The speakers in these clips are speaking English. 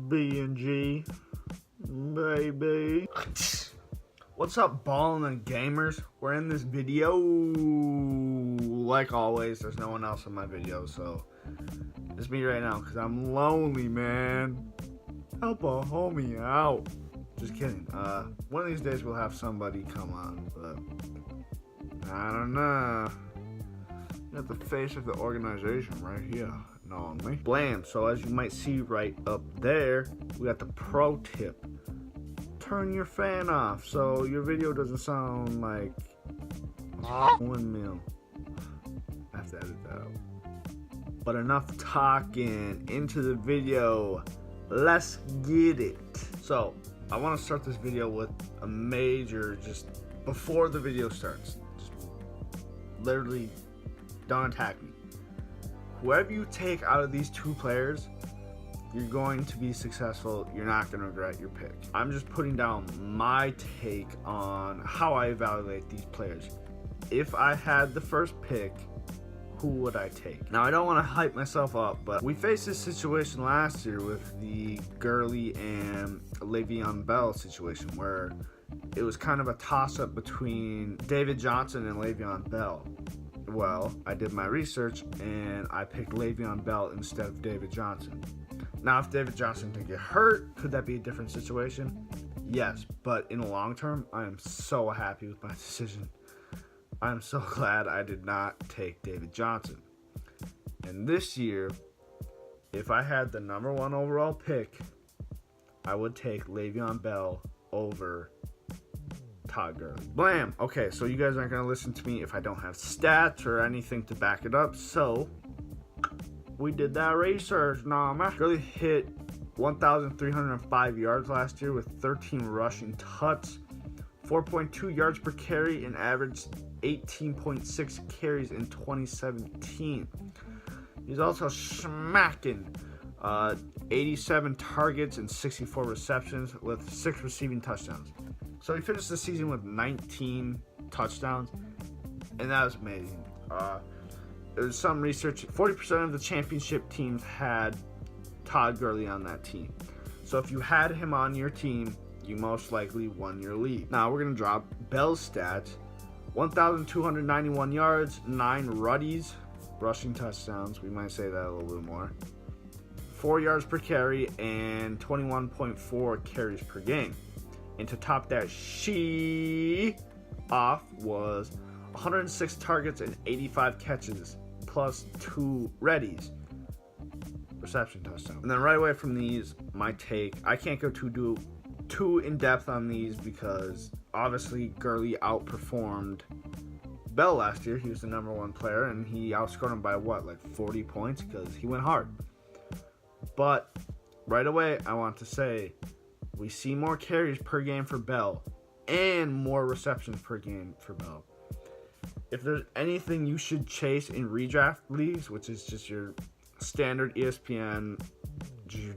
B&G, baby. What's up, ballin' and gamers? We're in this video. Like always, there's no one else in my video, so it's me right now because I'm lonely, man. Help a homie out. Just kidding. One of these days we'll have somebody come on, but I don't know. You got the face of the organization right here. Knowing me. Blam. So as you might see right up there, we got the pro tip. Turn your fan off so your video doesn't sound like windmill. I have to edit that out. But enough talking, into the video. Let's get it. So I want to start this video with a major, just before the video starts, just literally don't attack me. Whoever you take out of these two players, you're going to be successful. You're not going to regret your pick. I'm just putting down my take on how I evaluate these players. If I had the first pick, who would I take? Now, I don't want to hype myself up, but we faced this situation last year with the Gurley and Le'Veon Bell situation where it was kind of a toss-up between David Johnson and Le'Veon Bell. Well, I did my research and I picked Le'Veon Bell instead of David Johnson. Now, if David Johnson didn't get hurt, could that be a different situation? Yes, but in the long term, I am so happy with my decision. I'm so glad I did not take David Johnson. And this year, if I had the number one overall pick, I would take Le'Veon Bell over Todd Gurley. Blam! Okay, so you guys aren't going to listen to me if I don't have stats or anything to back it up, so we did that research. Nah, man. Gurley hit 1,305 yards last year with 13 rushing touchdowns, 4.2 yards per carry, and averaged 18.6 carries in 2017. He's also smacking 87 targets and 64 receptions with 6 receiving touchdowns. So he finished the season with 19 touchdowns, and that was amazing. There was some research, 40% of the championship teams had Todd Gurley on that team. So if you had him on your team, you most likely won your league. Now we're going to drop Bell's stats. 1,291 yards, 9 ruddies, rushing touchdowns, we might say that a little bit more. 4 yards per carry and 21.4 carries per game. And to top that off was 106 targets and 85 catches, plus 2 readies, reception touchdowns. And then right away from these, my take, I can't go too in depth on these because obviously Gurley outperformed Bell last year. He was the number one player and he outscored him by what, like 40 points because he went hard. But right away, I want to say we see more carries per game for Bell and more receptions per game for Bell. If there's anything you should chase in redraft leagues, which is just your standard ESPN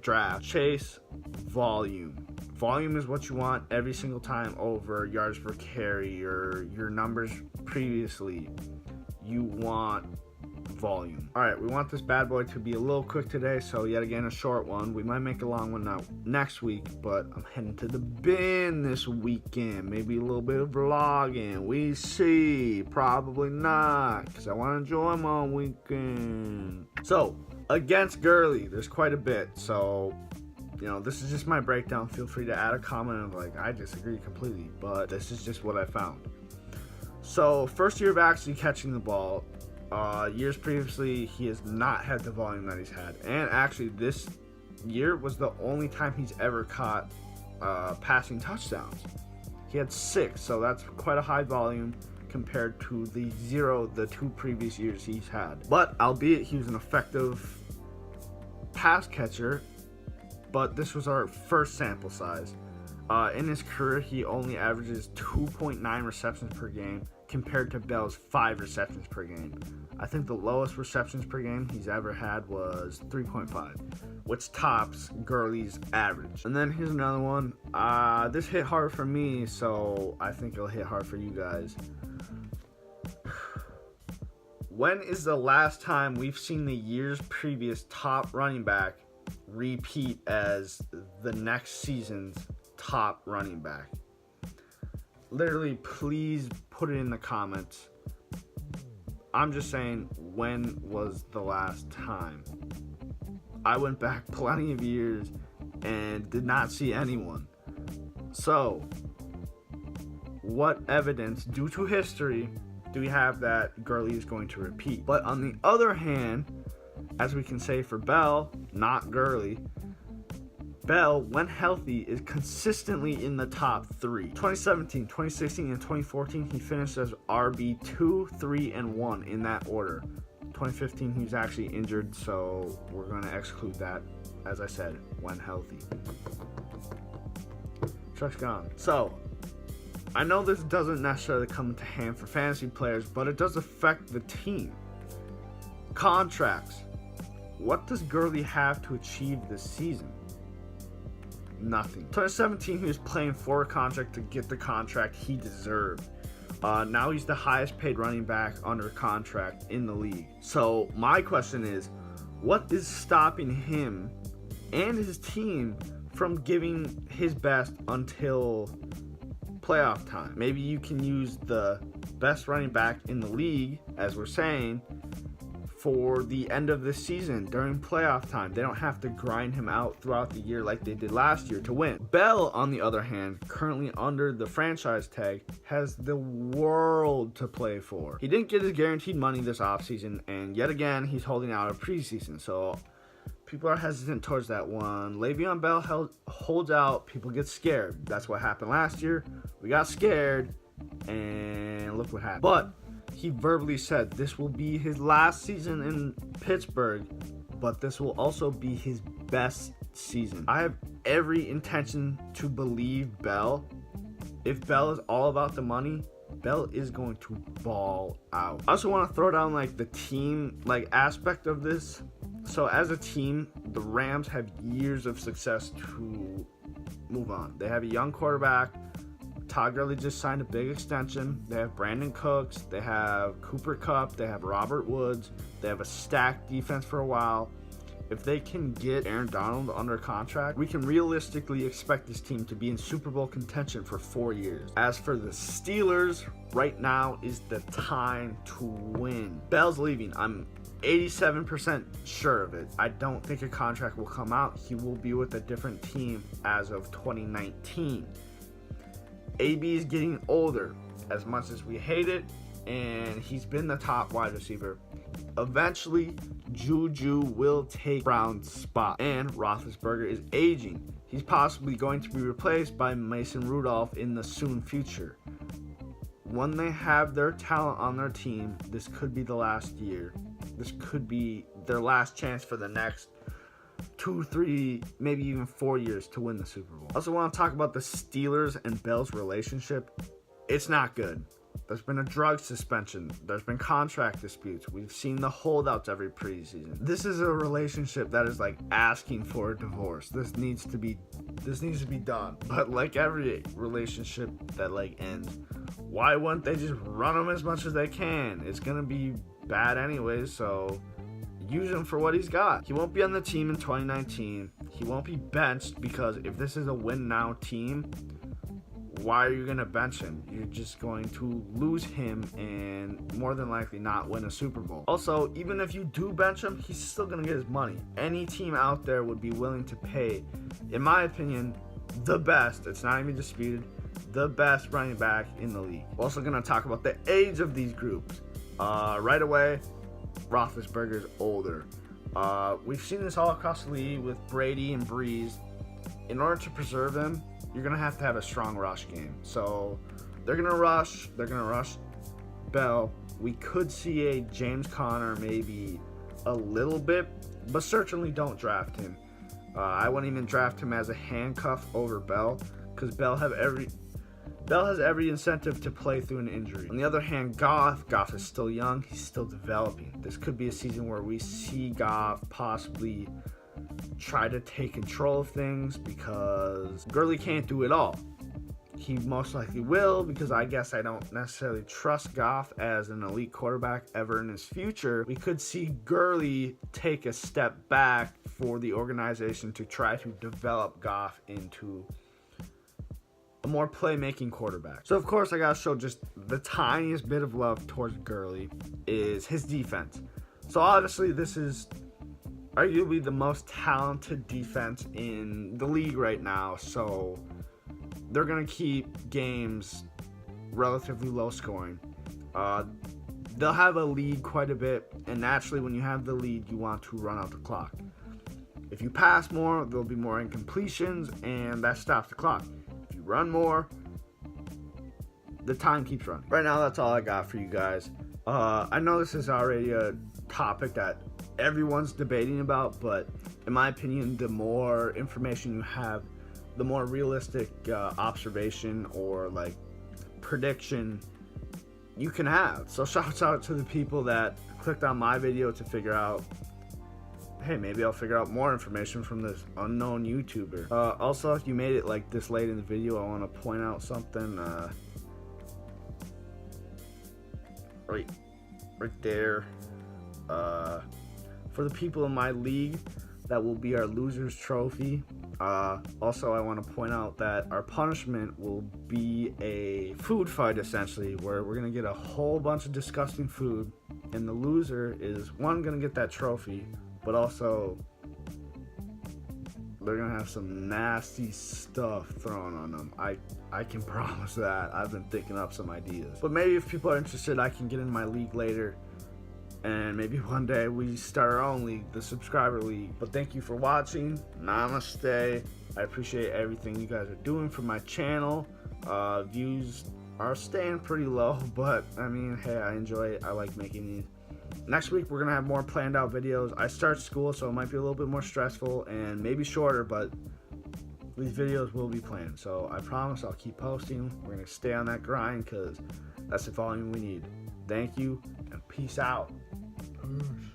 draft, chase volume. Volume is what you want every single time over yards per carry or your numbers previously. You want volume. Alright, we want this bad boy to be a little quick today, so yet again a short one. We might make a long one now next week, but I'm heading to the bin this weekend. Maybe a little bit of vlogging. We see. Probably not, because I want to enjoy my weekend. So, against Gurley, there's quite a bit, so you know, this is just my breakdown. Feel free to add a comment of like, I disagree completely, but this is just what I found. So, first year of actually catching the ball, years previously, he has not had the volume that he's had. And actually, this year was the only time he's ever caught passing touchdowns. He had 6, so that's quite a high volume compared to the 0 the 2 previous years he's had. But, albeit he was an effective pass catcher, but this was our first sample size. In his career, he only averages 2.9 receptions per game compared to Bell's 5 receptions per game. I think the lowest receptions per game he's ever had was 3.5, which tops Gurley's average. And then here's another one. This hit hard for me, so I think it'll hit hard for you guys. When is the last time we've seen the year's previous top running back repeat as the next season's top running back? Literally, please put it in the comments. I'm just saying, when was the last time? I went back plenty of years and did not see anyone. So, what evidence, due to history, do we have that Gurley is going to repeat? But on the other hand, as we can say for Bell, not Gurley, Bell, when healthy, is consistently in the top 3. 2017, 2016, and 2014, he finished as RB 2, 3, and 1 in that order. 2015, he was actually injured, so we're going to exclude that, as I said, when healthy. Truck's gone. So, I know this doesn't necessarily come into hand for fantasy players, but it does affect the team. Contracts. What does Gurley have to achieve this season? Nothing. 2017, he was playing for a contract to get the contract he deserved. Now he's the highest paid running back under contract in the league. So my question is, what is stopping him and his team from giving his best until playoff time? Maybe you can use the best running back in the league, as we're saying, for the end of the season during playoff time. They don't have to grind him out throughout the year like they did last year to win. Bell, on the other hand, currently under the franchise tag, has the world to play for. He didn't get his guaranteed money this offseason, and yet again, he's holding out a preseason. So people are hesitant towards that one. Le'Veon Bell holds out, people get scared. That's what happened last year. We got scared, and look what happened. But he verbally said this will be his last season in Pittsburgh, but this will also be his best season. I have every intention to believe Bell. If Bell is all about the money, Bell is going to ball out. I also want to throw down like the team aspect of this. So as a team, the Rams have years of success to move on. They have a young quarterback. Todd Gurley just signed a big extension. They have Brandon Cooks. They have Cooper Kupp. They have Robert Woods. They have a stacked defense for a while. If they can get Aaron Donald under contract, we can realistically expect this team to be in Super Bowl contention for 4 years. As for the Steelers, right now is the time to win. Bell's leaving. I'm 87% sure of it. I don't think a contract will come out. He will be with a different team as of 2019. AB is getting older, as much as we hate it, and he's been the top wide receiver. Eventually, Juju will take Brown's spot, and Roethlisberger is aging. He's possibly going to be replaced by Mason Rudolph in the soon future. When they have their talent on their team, this could be the last year. This could be their last chance for the next 2, 3, maybe even 4 years to win the Super Bowl. I also want to talk about the Steelers and Bell's relationship. It's not good. There's been a drug suspension. There's been contract disputes. We've seen the holdouts every preseason. This is a relationship that is like asking for a divorce. This needs to be done. But like every relationship that ends, why wouldn't they just run him as much as they can? It's gonna be bad anyways, so use him for what he's got. He won't be on the team in 2019. He won't be benched, because if this is a win now team, why are you going to bench him? You're just going to lose him and more than likely not win a Super Bowl. Also, even if you do bench him, he's still going to get his money. Any team out there would be willing to pay, in my opinion, the best, it's not even disputed, the best running back in the league. We're also going to talk about the age of these groups. Right away, Roethlisberger's older. We've seen this all across the league with Brady and Breeze. In order to preserve them, you're going to have a strong rush game. So they're going to rush Bell. We could see a James Conner maybe a little bit, but certainly don't draft him. I wouldn't even draft him as a handcuff over Bell, because Bell has every incentive to play through an injury. On the other hand, Goff is still young. He's still developing. This could be a season where we see Goff possibly try to take control of things, because Gurley can't do it all. He most likely will, because I guess I don't necessarily trust Goff as an elite quarterback ever in his future. We could see Gurley take a step back for the organization to try to develop Goff into a more playmaking quarterback. So of course I gotta show just the tiniest bit of love towards Gurley is his defense. So obviously this is arguably the most talented defense in the league right now, so they're gonna keep games relatively low scoring. They'll have a lead quite a bit, and naturally when you have the lead you want to run out the clock. If you pass more, there'll be more incompletions, and that stops the clock. If you run more, the time keeps running. Right now that's all I got for you guys. I know this is already a topic that everyone's debating about, but in my opinion, the more information you have, the more realistic observation or like prediction you can have. So shouts out to the people that clicked on my video to figure out, hey, maybe I'll figure out more information from this unknown YouTuber. Also, if you made it like this late in the video, I want to point out something. Right there. For the people in my league, that will be our loser's trophy. Also, I want to point out that our punishment will be a food fight, essentially, where we're going to get a whole bunch of disgusting food, and the loser is, one, going to get that trophy, but also they're going to have some nasty stuff thrown on them. I can promise that. I've been thinking up some ideas. But maybe if people are interested, I can get in my league later. And maybe one day we start our own league, the subscriber league. But thank you for watching. Namaste. I appreciate everything you guys are doing for my channel. Views are staying pretty low, but I mean, hey, I enjoy it. I like making these. Next week, we're going to have more planned out videos. I start school, so it might be a little bit more stressful and maybe shorter, but these videos will be planned. So I promise I'll keep posting. We're going to stay on that grind because that's the volume we need. Thank you, and peace out. Peace.